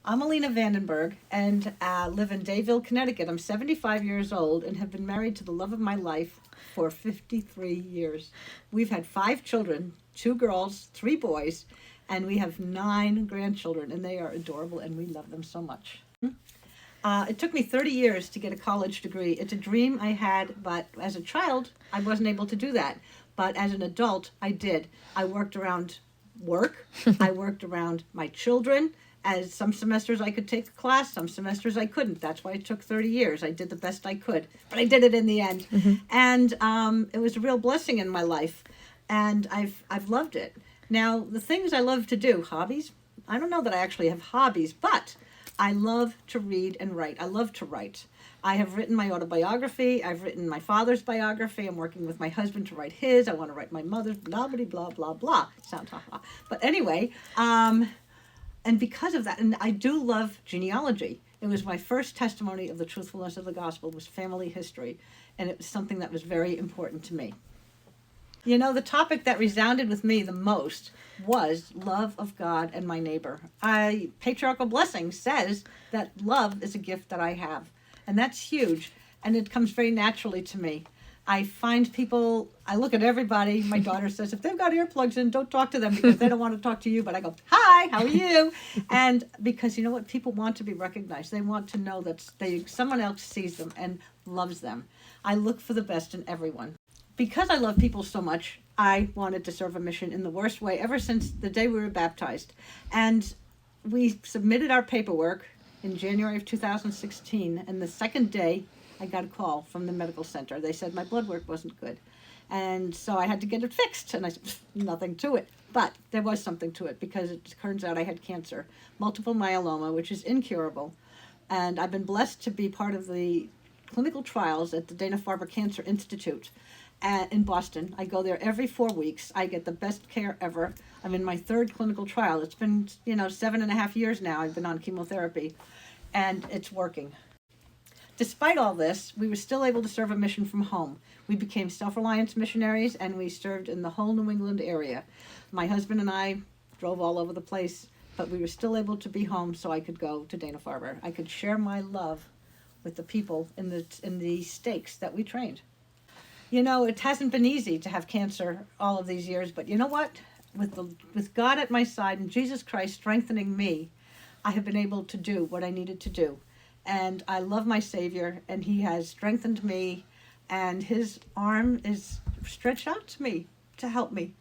I'm Elina Vandenberg and live in Dayville, Connecticut. I'm 75 years old and have been married to the love of my life for 53 years. We've had 5 children, 2 girls, 3 boys, and we have 9 grandchildren, and they are adorable, and we love them so much. It took me 30 years to get a college degree. It's a dream I had, but as a child, I wasn't able to do that. But as an adult, I did. I worked around work. I worked around my children. As some semesters I could take a class, some semesters I couldn't. That's why it took 30 years. I did the best I could, but I did it in the end. And it was a real blessing in my life, and I've loved it. Now, the things I love to do, hobbies, I don't know that I actually have hobbies, but I love to read and write. I love to write. I have written my autobiography. I've written my father's biography. I'm working with my husband to write his. I want to write my mother's, blah, blah, blah, blah, blah. Sound ha-ha. But anyway, and because of that, and I do love genealogy. It was my first testimony of the truthfulness of the gospel, was family history, and it was something that was very important to me. You know, the topic that resounded with me the most was love of God and my neighbor. Patriarchal Blessing says that love is a gift that I have, and that's huge, and it comes very naturally to me. I find people, I look at everybody, my daughter says, if they've got earplugs in, don't talk to them because they don't want to talk to you, but I go, hi, how are you? And because you know what, people want to be recognized. They want to know that someone else sees them and loves them. I look for the best in everyone. Because I love people so much, I wanted to serve a mission in the worst way ever since the day we were baptized. And we submitted our paperwork in January of 2016, and the second day, I got a call from the medical center. They said my blood work wasn't good. And so I had to get it fixed. And I said, nothing to it. But there was something to it because it turns out I had cancer, multiple myeloma, which is incurable. And I've been blessed to be part of the clinical trials at the Dana-Farber Cancer Institute in Boston. I go there every 4 weeks. I get the best care ever. I'm in my 3rd clinical trial. It's been, 7.5 years now. I've been on chemotherapy, and it's working. Despite all this, we were still able to serve a mission from home. We became self-reliance missionaries, and we served in the whole New England area. My husband and I drove all over the place, but we were still able to be home so I could go to Dana-Farber. I could share my love with the people in the stakes that we trained. You know, it hasn't been easy to have cancer all of these years, but you know what? With God at my side and Jesus Christ strengthening me, I have been able to do what I needed to do. And I love my Savior, and He has strengthened me, and His arm is stretched out to me to help me.